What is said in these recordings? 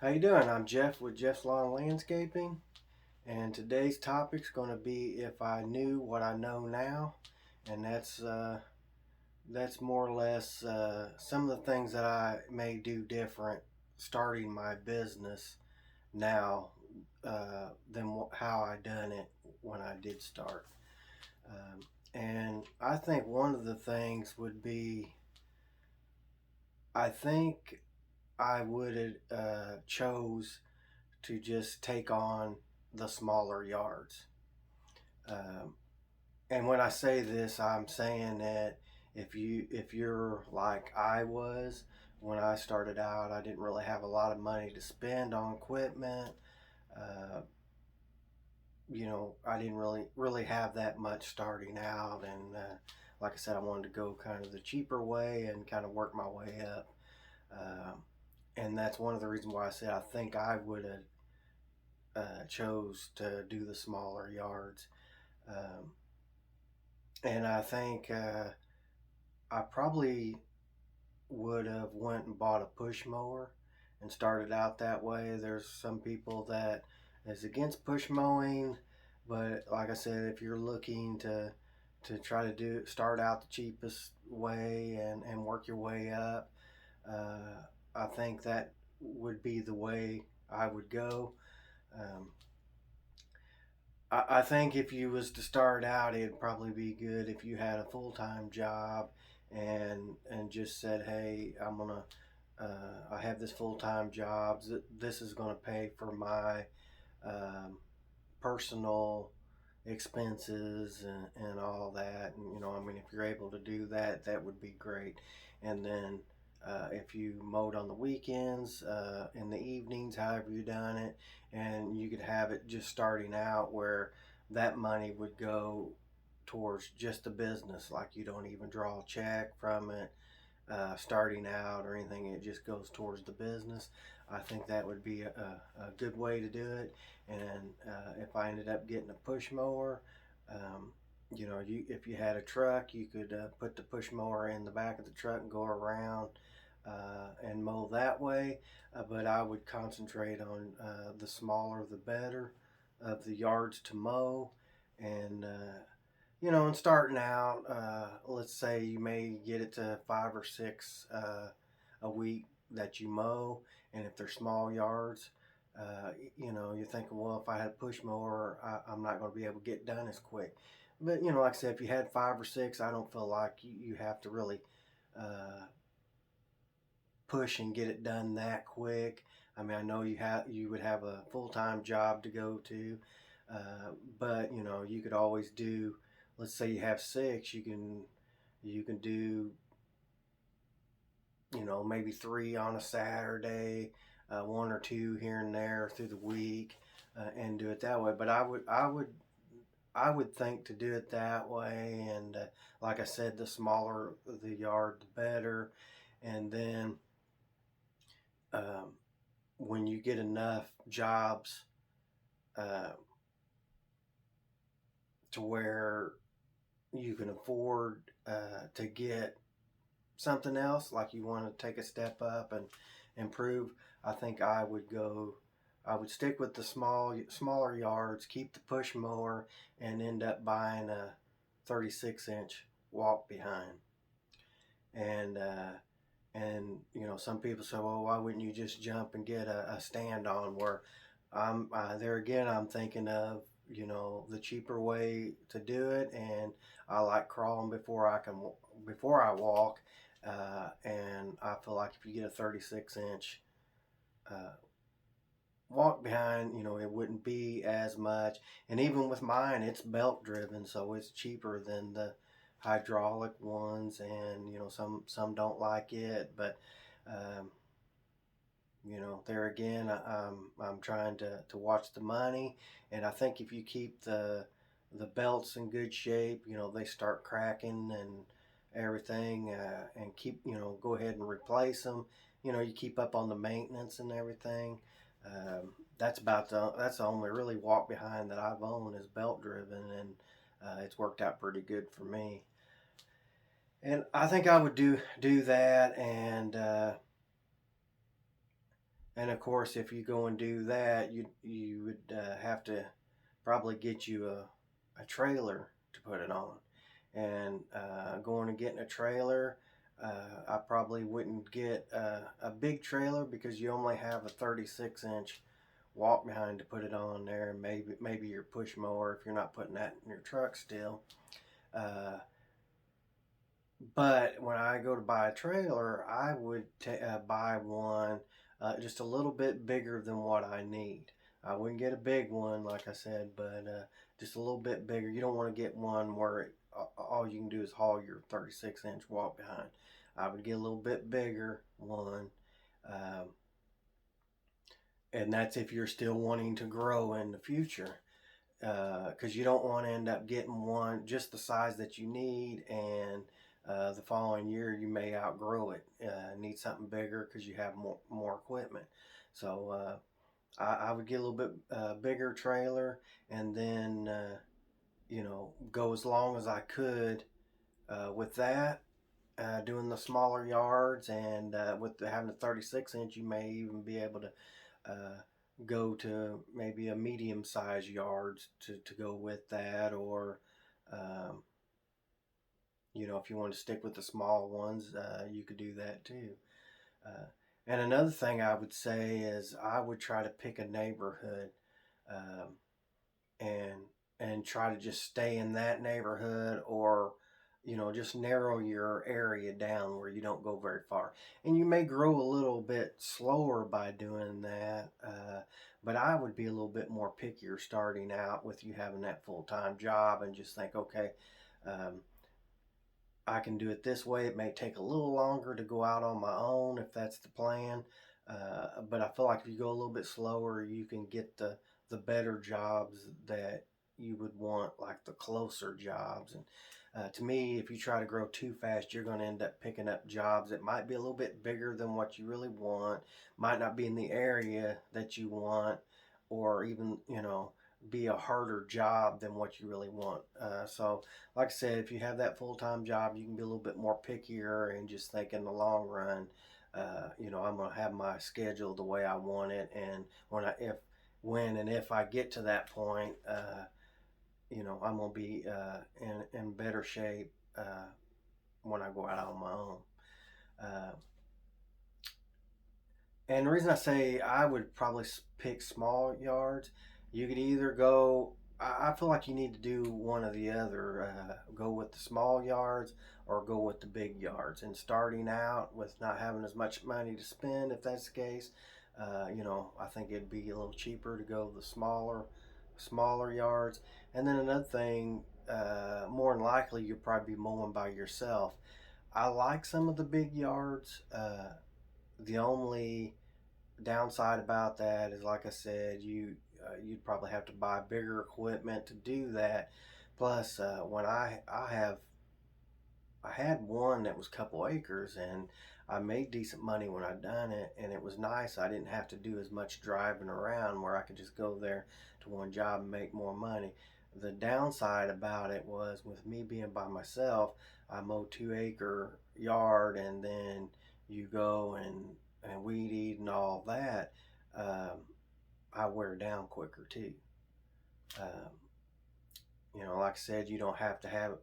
How you doing? I'm Jeff with Jeff's Lawn Landscaping, and today's topic's going to be if I knew what I know now, and that's more or less some of the things that I may do different starting my business now than how I done it when I did start. And I think one of the things would be I think I would have chose to just take on the smaller yards. Um, and when I say this, I'm saying that if you're like I was when I started out, I didn't really have a lot of money to spend on equipment. Uh, I didn't really have that much starting out, and like I said, I wanted to go kind of the cheaper way and kind of work my way up. Um, and that's one of the reasons why I said I think I would have chose to do the smaller yards. Um, and I think I probably would have went and bought a push mower and started out that way. There's some people that is against push mowing, but like I said, if you're looking to try to start out the cheapest way and work your way up, I think that would be the way I would go. Um, I think if you was to start out, it'd probably be good if you had a full time job and just said, "Hey, I have this full time job. This is gonna pay for my um, personal expenses and all that." And I mean, if you're able to do that, that would be great. And then if you mowed on the weekends, in the evenings, however you done it, and you could have it just starting out where that money would go towards just the business, like you don't even draw a check from it starting out or anything. It just goes towards the business. I think that would be a good way to do it. And if I ended up getting a push mower, um, if you had a truck, you could put the push mower in the back of the truck and go around and mow that way. But I would concentrate on the smaller the better of the yards to mow. And and starting out, let's say you may get it to 5 or 6 a week that you mow, and if they're small yards, you're thinking, well, if I had a push mower, I'm not going to be able to get done as quick. But like I said, if you had 5 or 6, I don't feel like you have to really uh, push and get it done that quick. I mean, I know you would have a full time job to go to, but you could always do. Let's say you have 6, you can do maybe 3 on a Saturday, 1 or 2 here and there through the week, and do it that way. But I would think to do it that way, and like I said, the smaller the yard, the better. And then um, when you get enough jobs uh, to where you can afford to get something else, like you want to take a step up and improve, I think I would stick with the smaller yards, keep the push mower, and end up buying a 36-inch walk behind. And some people say, well, why wouldn't you just jump and get a stand on? Where I'm there again, I'm thinking of the cheaper way to do it, and I like crawling before I walk, and I feel like if you get a 36-inch uh, walk behind, it wouldn't be as much. And even with mine, it's belt driven, so it's cheaper than the hydraulic ones. And some don't like it, but um, there again, I'm trying to watch the money. And I think if you keep the belts in good shape, they start cracking and everything, and keep go ahead and replace them. You keep up on the maintenance and everything. That's the only really walk behind that I've owned is belt driven, and it's worked out pretty good for me. And I think I would do that, And of course, if you go and do that, you would have to probably get you a trailer to put it on. And going and getting a trailer, I probably wouldn't get a big trailer because you only have a 36-inch walk behind to put it on there. Maybe your push mower if you're not putting that in your truck still. Uh, but when I go to buy a trailer, I would buy one just a little bit bigger than what I need. I wouldn't get a big one, like I said, but just a little bit bigger. You don't want to get one where all you can do is haul your 36-inch walk behind. I would get a little bit bigger one, um, and that's if you're still wanting to grow in the future. Because you don't want to end up getting one just the size that you need, and the following year you may outgrow it, need something bigger because you have more equipment. So I would get a little bit bigger trailer, and then go as long as I could with that. Doing the smaller yards, and with having a 36-inch, you may even be able to uh, go to maybe a medium size yards to go with that, or um, if you want to stick with the small ones, you could do that too. Uh, and another thing I would say is I would try to pick a neighborhood, um, and try to just stay in that neighborhood, or just narrow your area down where you don't go very far. And you may grow a little bit slower by doing that, but I would be a little bit more pickier starting out with you having that full-time job, and just think, okay, um, I can do it this way. It may take a little longer to go out on my own if that's the plan. But I feel like if you go a little bit slower, you can get the better jobs that you would want, like the closer jobs. And to me, if you try to grow too fast, you're going to end up picking up jobs that might be a little bit bigger than what you really want, might not be in the area that you want, or even, be a harder job than what you really want. So like I said, if you have that full time job, you can be a little bit more pickier and just think in the long run, I'm going to have my schedule the way I want it. And when and if I get to that point, I'm going to be in better shape when I go out on my own. Uh, and the reason I say I would probably pick small yards, you could either go. I feel like you need to do one or the other. Go with the small yards or go with the big yards. And starting out with not having as much money to spend, if that's the case, I think it'd be a little cheaper to go the smaller yards. And then another thing, more than likely, you'll probably be mowing by yourself. I like some of the big yards. The only downside about that is, like I said, you'd probably have to buy bigger equipment to do that. Plus, when I had one that was a couple acres, and I made decent money when I done it, and it was nice. I didn't have to do as much driving around, where I could just go there to one job and make more money. The downside about it was, with me being by myself, I mow 2 acre yard, and then you go and weed eat and all that. Um, I wear down quicker too. Um, like I said, you don't have to have,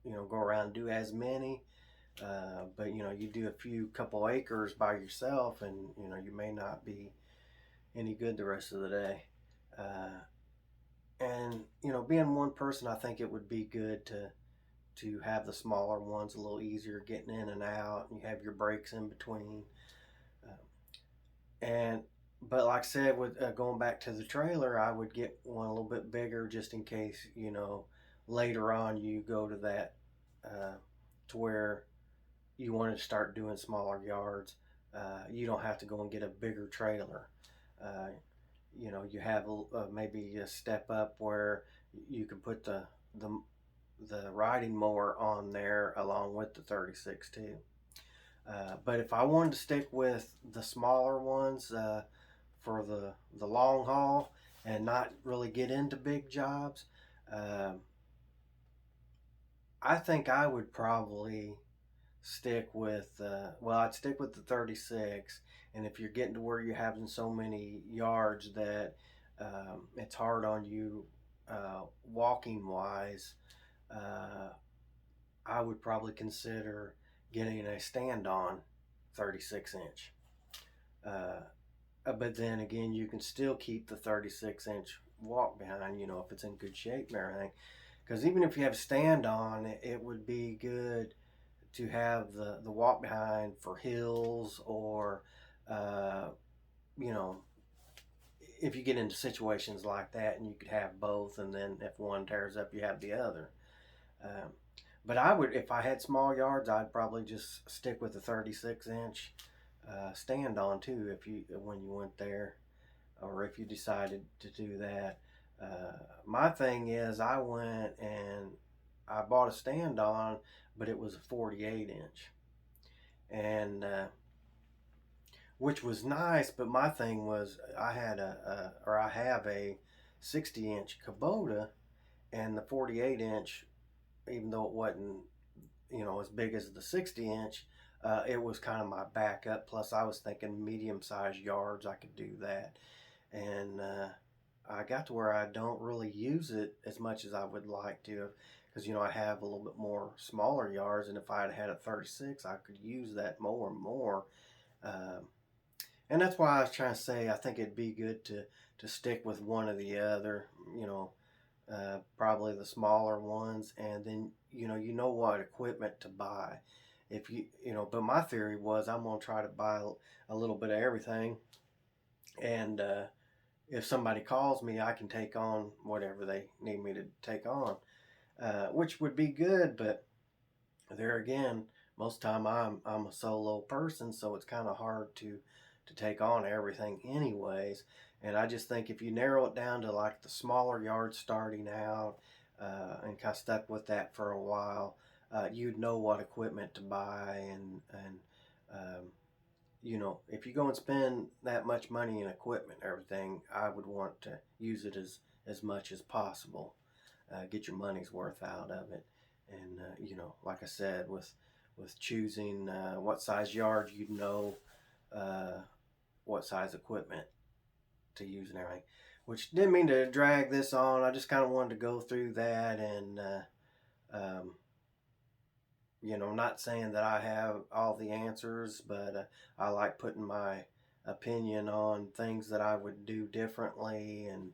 go around and do as many. But you do a few couple acres by yourself, and you may not be any good the rest of the day. And being one person, I think it would be good to have the smaller ones a little easier getting in and out. And you have your breaks in between. Uh, and but like I said, with going back to the trailer, I would get one a little bit bigger just in case later on you go to that to where you want to start doing smaller yards. You don't have to go and get a bigger trailer. Uh, you have maybe a step up where you can put the riding mower on there along with the 36 too. But if I wanted to stick with the smaller ones for the long haul and not really get into big jobs, um, I think I would probably stick with I'd stick with the 36, And if you're getting to where you're having so many yards that it's hard on you walking wise, uh, I would probably consider getting a stand on 36 inch. Uh, but then again, you can still keep the 36 inch walk behind, if it's in good shape and everything. Because even if you have stand on, it would be good to have the walk behind for hills or, uh, you know, if you get into situations like that, and you could have both, and then if one tears up, you have the other. Um, but I would, if I had small yards, I'd probably just stick with the 36 inch stand on too. If you when you went there, or if you decided to do that. My thing is, I went and I bought a stand on, but it was a 48 inch, and which was nice. But my thing was, I had I have a 60 inch Kubota, and the 48 inch, even though it wasn't as big as the 60 inch, it was kind of my backup. Plus, I was thinking medium sized yards, I could do that, and I got to where I don't really use it as much as I would like to, because I have a little bit more smaller yards, and if I had a 36, I could use that more and more. Um, and that's why I was trying to say I think it'd be good to stick with one or the other. Probably the smaller ones, and then you know what equipment to buy. If but my theory was I'm gonna try to buy a little bit of everything, and if somebody calls me, I can take on whatever they need me to take on, which would be good. But there again, most of the time I'm a solo person, so it's kind of hard to take on everything, anyways. And I just think if you narrow it down to like the smaller yards starting out, and kind of stuck with that for a while, you'd know what equipment to buy, and um, if you go and spend that much money in equipment and everything, I would want to use it as much as possible. Get your money's worth out of it. And like I said, with choosing what size yard, uh, what size equipment to use and everything. Which didn't mean to drag this on. I just kind of wanted to go through that, and um, not saying that I have all the answers, but I like putting my opinion on things that I would do differently. And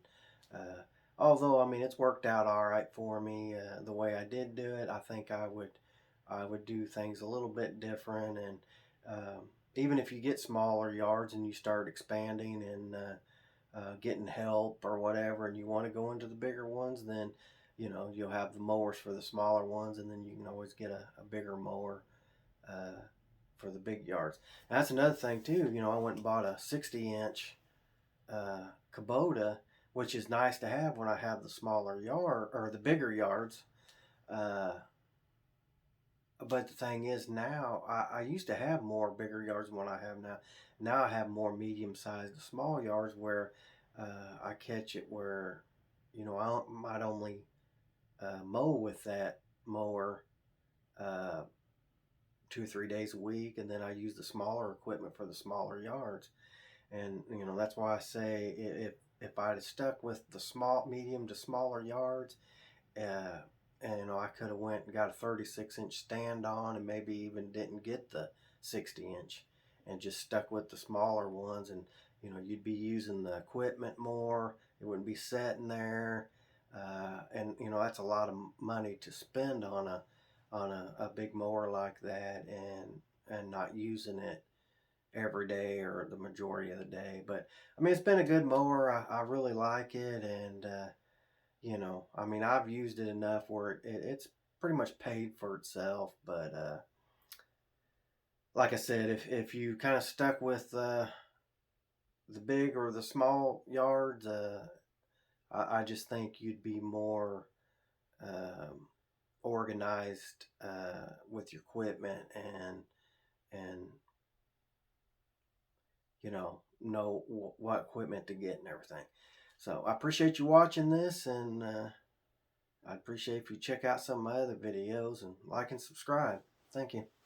although I mean it's worked out all right for me the way I did do it, I think I would do things a little bit different. And even if you get smaller yards and you start expanding and getting help or whatever, and you want to go into the bigger ones, then you'll have the mowers for the smaller ones, and then you can always get a bigger mower uh, for the big yards. And that's another thing too. I went and bought a 60 inch Kubota, which is nice to have when I have the smaller yard or the bigger yards. Uh, but the thing is, now I used to have more bigger yards than what I have now. Now I have more medium sized to small yards, where I catch it where I might only mow with that mower uh, 2 or 3 days a week, and then I use the smaller equipment for the smaller yards. And that's why I say, if I'd have stuck with the medium to smaller yards, uh, and I could have went and got a 36 inch stand on, and maybe even didn't get the 60 inch, and just stuck with the smaller ones. And you'd be using the equipment more. It wouldn't be sitting there. And that's a lot of money to spend on a big mower like that, and not using it every day or the majority of the day. But I mean, it's been a good mower. I really like it. And I mean, I've used it enough where it's pretty much paid for itself. But like I said, if you kind of stuck with the big or the small yards, I just think you'd be more um, organized with your equipment, and know what equipment to get and everything. So I appreciate you watching this, and I'd appreciate if you check out some of my other videos and like and subscribe. Thank you.